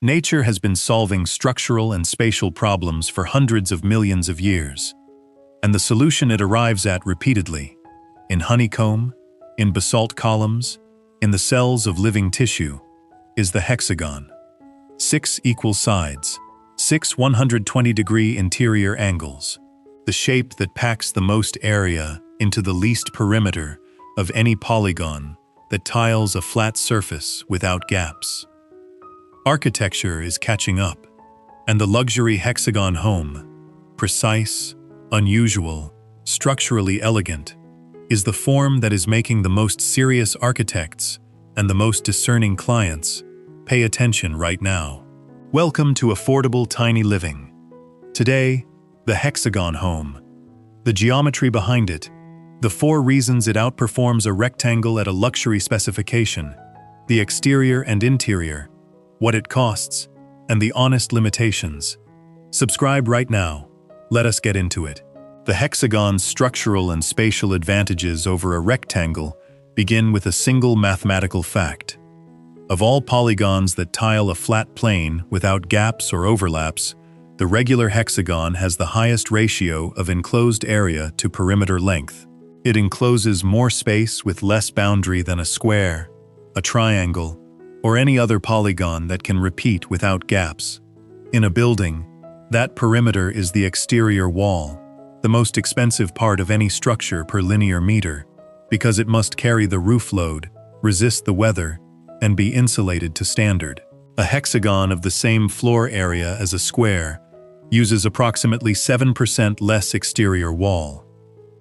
Nature has been solving structural and spatial problems for hundreds of millions of years, and the solution it arrives at repeatedly, in honeycomb, in basalt columns, in the cells of living tissue, is the hexagon. 6 equal sides, 6 120-degree interior angles, the shape that packs the most area into the least perimeter of any polygon that tiles a flat surface without gaps. Architecture is catching up, and the luxury hexagon home, precise, unusual, structurally elegant, is the form that is making the most serious architects and the most discerning clients pay attention right now. Welcome to Affordable Tiny Living. Today, the hexagon home. The geometry behind it, the 4 reasons it outperforms a rectangle at a luxury specification, the exterior and interior, what it costs, and the honest limitations. Subscribe right now. Let us get into it. The hexagon's structural and spatial advantages over a rectangle begin with a single mathematical fact. Of all polygons that tile a flat plane without gaps or overlaps, the regular hexagon has the highest ratio of enclosed area to perimeter length. It encloses more space with less boundary than a square, a triangle, or any other polygon that can repeat without gaps. In a building, that perimeter is the exterior wall, the most expensive part of any structure per linear meter, because it must carry the roof load, resist the weather, and be insulated to standard. A hexagon of the same floor area as a square uses approximately 7% less exterior wall.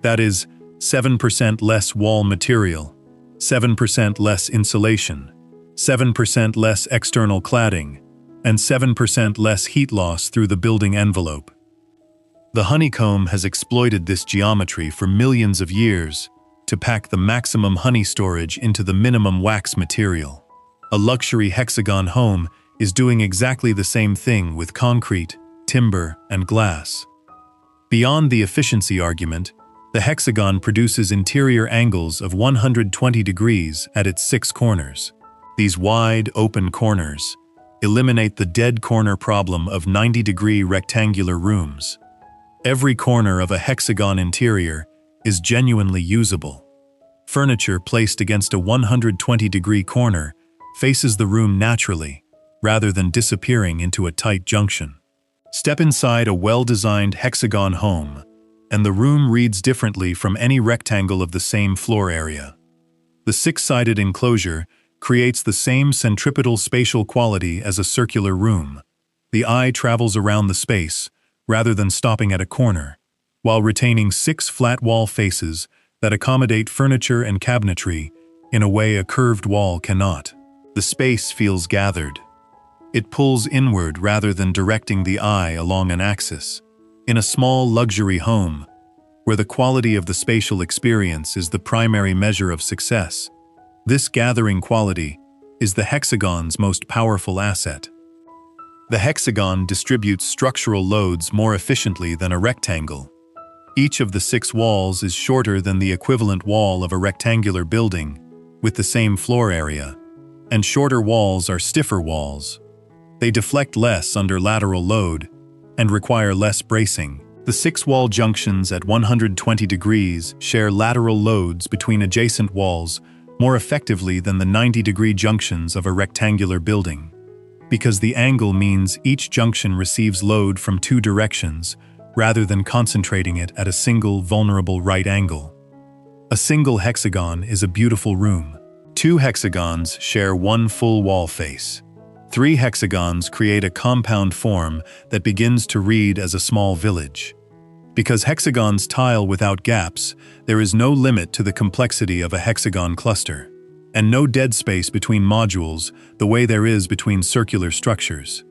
That is, 7% less wall material, 7% less insulation, 7% less external cladding, and 7% less heat loss through the building envelope. The honeycomb has exploited this geometry for millions of years to pack the maximum honey storage into the minimum wax material. A luxury hexagon home is doing exactly the same thing with concrete, timber, and glass. Beyond the efficiency argument, the hexagon produces interior angles of 120 degrees at its 6 corners. These wide, open corners eliminate the dead corner problem of 90-degree rectangular rooms. Every corner of a hexagon interior is genuinely usable. Furniture placed against a 120-degree corner faces the room naturally, rather than disappearing into a tight junction. Step inside a well-designed hexagon home, and the room reads differently from any rectangle of the same floor area. The 6-sided enclosure creates the same centripetal spatial quality as a circular room. The eye travels around the space, rather than stopping at a corner, while retaining 6 flat wall faces that accommodate furniture and cabinetry in a way a curved wall cannot. The space feels gathered. It pulls inward rather than directing the eye along an axis. In a small luxury home, where the quality of the spatial experience is the primary measure of success, this gathering quality is the hexagon's most powerful asset. The hexagon distributes structural loads more efficiently than a rectangle. Each of the 6 walls is shorter than the equivalent wall of a rectangular building with the same floor area, and shorter walls are stiffer walls. They deflect less under lateral load and require less bracing. The 6 wall junctions at 120 degrees share lateral loads between adjacent walls more effectively than the 90-degree junctions of a rectangular building, because the angle means each junction receives load from 2 directions rather than concentrating it at a single vulnerable right angle. A single hexagon is a beautiful room. 2 hexagons share 1 full wall face. 3 hexagons create a compound form that begins to read as a small village. Because hexagons tile without gaps, there is no limit to the complexity of a hexagon cluster, and no dead space between modules the way there is between circular structures.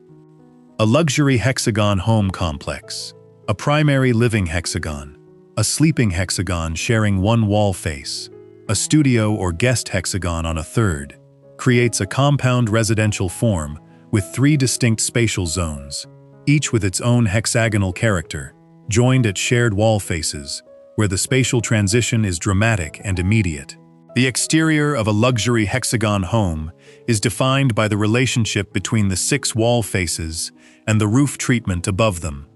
A luxury hexagon home complex, a primary living hexagon, a sleeping hexagon sharing 1 wall face, a studio or guest hexagon on a 3rd, creates a compound residential form with 3 distinct spatial zones, each with its own hexagonal character, joined at shared wall faces, where the spatial transition is dramatic and immediate. The exterior of a luxury hexagon home is defined by the relationship between the 6 wall faces and the roof treatment above them.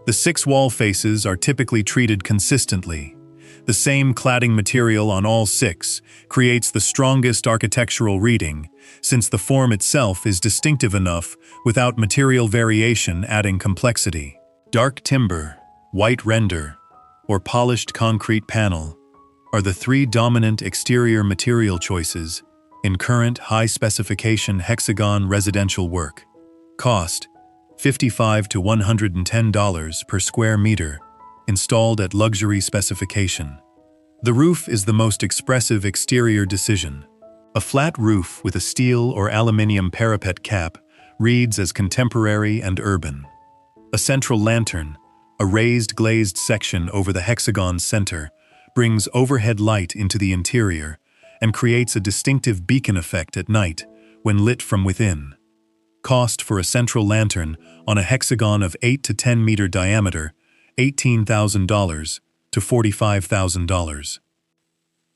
The 6 wall faces are typically treated consistently. The same cladding material on all 6 creates the strongest architectural reading, since the form itself is distinctive enough without material variation adding complexity. Dark timber, white render, or polished concrete panel are the 3 dominant exterior material choices in current high-specification hexagon residential work. Cost: $55 to $110 per square meter, installed at luxury specification. The roof is the most expressive exterior decision. A flat roof with a steel or aluminum parapet cap reads as contemporary and urban. A central lantern, a raised glazed section over the hexagon's center, brings overhead light into the interior and creates a distinctive beacon effect at night when lit from within. Cost for a central lantern on a hexagon of 8 to 10 meter diameter, $18,000 to $45,000.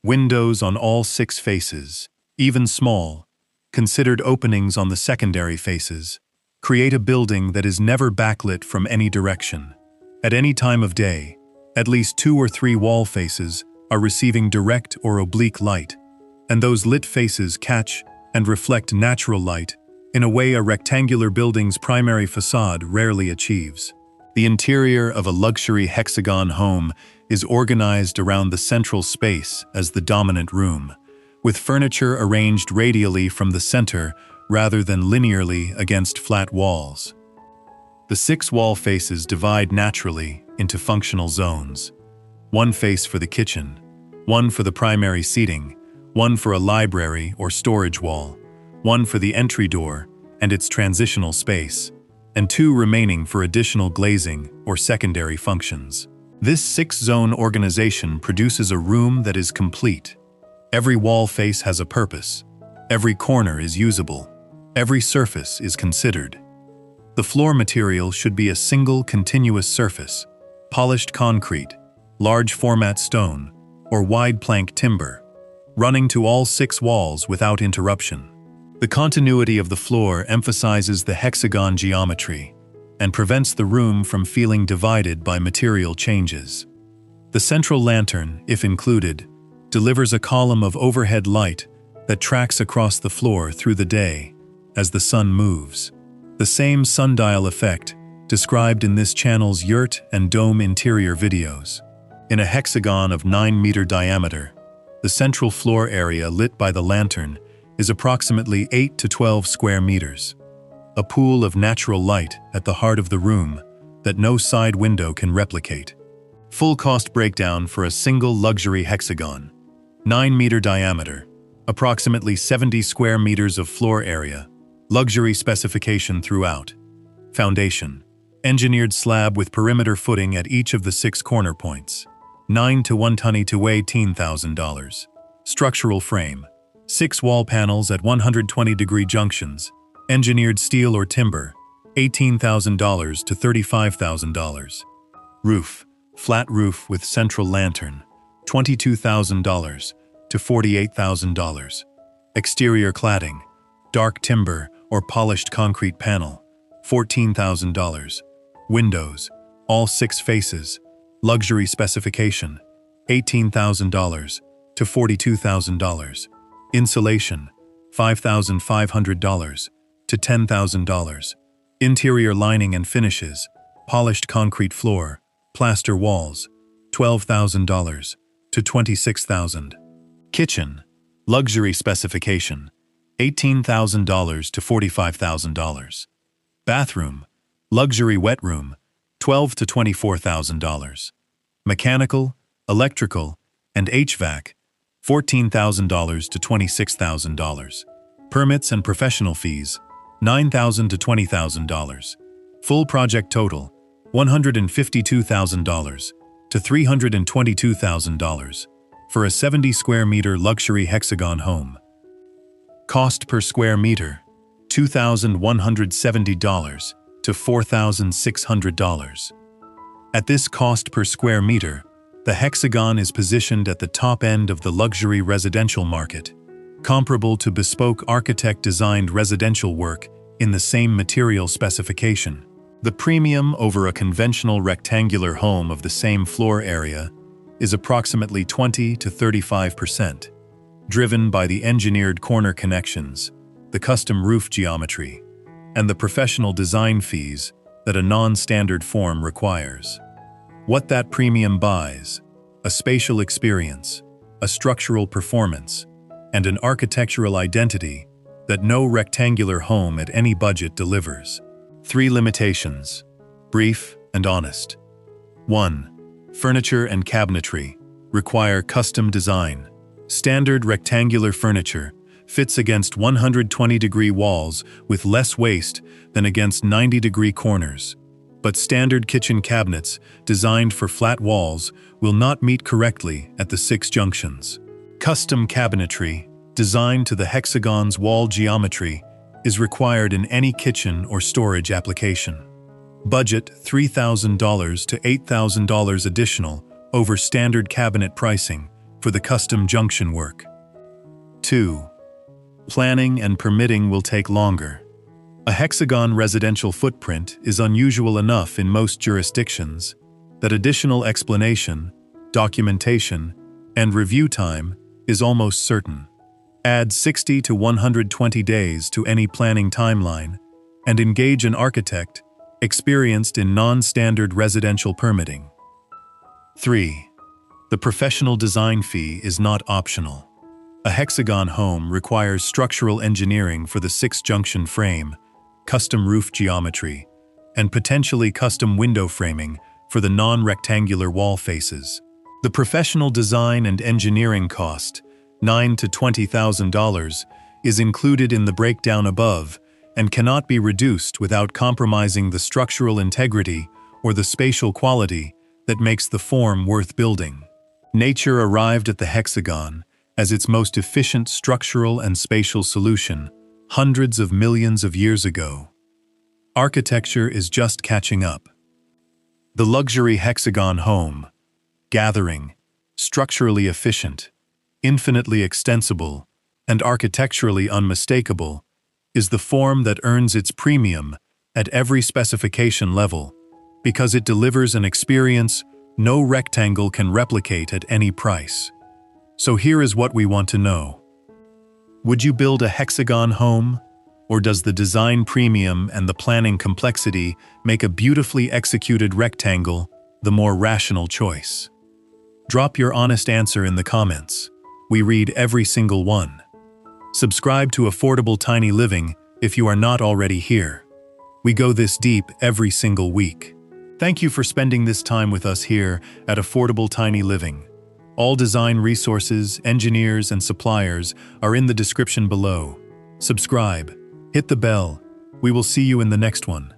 Windows on all 6 faces, even small, considered openings on the secondary faces, create a building that is never backlit from any direction. At any time of day, at least 2 or 3 wall faces are receiving direct or oblique light, and those lit faces catch and reflect natural light in a way a rectangular building's primary facade rarely achieves. The interior of a luxury hexagon home is organized around the central space as the dominant room, with furniture arranged radially from the center rather than linearly against flat walls. The 6 wall faces divide naturally into functional zones. 1 face for the kitchen, 1 for the primary seating, 1 for a library or storage wall, 1 for the entry door and its transitional space, and 2 remaining for additional glazing or secondary functions. This 6-zone organization produces a room that is complete. Every wall face has a purpose. Every corner is usable. Every surface is considered. The floor material should be a single continuous surface, polished concrete, large format stone, or wide plank timber, running to all 6 walls without interruption. The continuity of the floor emphasizes the hexagon geometry and prevents the room from feeling divided by material changes. The central lantern, if included, delivers a column of overhead light that tracks across the floor through the day as the sun moves. The same sundial effect described in this channel's yurt and dome interior videos. In a hexagon of 9-meter diameter, the central floor area lit by the lantern is approximately 8 to 12 square meters, a pool of natural light at the heart of the room that no side window can replicate. Full cost breakdown for a single luxury hexagon. 9-meter diameter, approximately 70 square meters of floor area, luxury specification throughout. Foundation, engineered slab with perimeter footing at each of the 6 corner points. 9 to 120 to $18,000. Structural frame, 6 wall panels at 120-degree junctions, engineered steel or timber, $18,000 to $35,000. Roof, flat roof with central lantern, $22,000 to $48,000. Exterior cladding, dark timber or polished concrete panel, $14,000. Windows, all 6 faces, luxury specification, $18,000 to $42,000. Insulation, $5,500 to $10,000. Interior lining and finishes, polished concrete floor, plaster walls, $12,000 to $26,000. Kitchen, luxury specification, $18,000 to $45,000. Bathroom, luxury wet room, $12,000 to $24,000. Mechanical, electrical, and HVAC, $14,000 to $26,000. Permits and professional fees, $9,000 to $20,000. Full project total, $152,000 to $322,000 for a 70 square meter luxury hexagon home. Cost per square meter, $2,170 to $4,600. At this cost per square meter, The Hexagon is positioned at the top end of the luxury residential market, comparable to bespoke architect-designed residential work in the same material specification. The premium over a conventional rectangular home of the same floor area is approximately 20 to 35%, driven by the engineered corner connections, the custom roof geometry, and the professional design fees that a non-standard form requires. What that premium buys: a spatial experience, a structural performance, and an architectural identity that no rectangular home at any budget delivers. 3 limitations, brief and honest. 1. Furniture and cabinetry require custom design. Standard rectangular furniture fits against 120-degree walls with less waste than against 90-degree corners. But standard kitchen cabinets designed for flat walls will not meet correctly at the 6 junctions. Custom cabinetry, designed to the Hexagon's wall geometry, is required in any kitchen or storage application. Budget $3,000 to $8,000 additional over standard cabinet pricing for the custom junction work. 2. Planning and permitting will take longer. A Hexagon residential footprint is unusual enough in most jurisdictions that additional explanation, documentation, and review time is almost certain. Add 60 to 120 days to any planning timeline and engage an architect experienced in non-standard residential permitting. 3. The professional design fee is not optional. A Hexagon home requires structural engineering for the 6-junction frame, custom roof geometry, and potentially custom window framing for the non-rectangular wall faces. The professional design and engineering cost, $9,000 to $20,000, is included in the breakdown above and cannot be reduced without compromising the structural integrity or the spatial quality that makes the form worth building. Nature arrived at the Hexagon as its most efficient structural and spatial solution hundreds of millions of years ago. Architecture is just catching up. The luxury Hexagon home, gathering, structurally efficient, infinitely extensible, and architecturally unmistakable, is the form that earns its premium at every specification level because it delivers an experience no rectangle can replicate at any price. So here is what we want to know. Would you build a Hexagon home, or does the design premium and the planning complexity make a beautifully executed rectangle the more rational choice? Drop your honest answer in the comments. We read every single one. Subscribe to Affordable Tiny Living if you are not already here. We go this deep every single week. Thank you for spending this time with us here at Affordable Tiny Living. All design resources, engineers, and suppliers are in the description below. Subscribe, hit the bell. We will see you in the next one.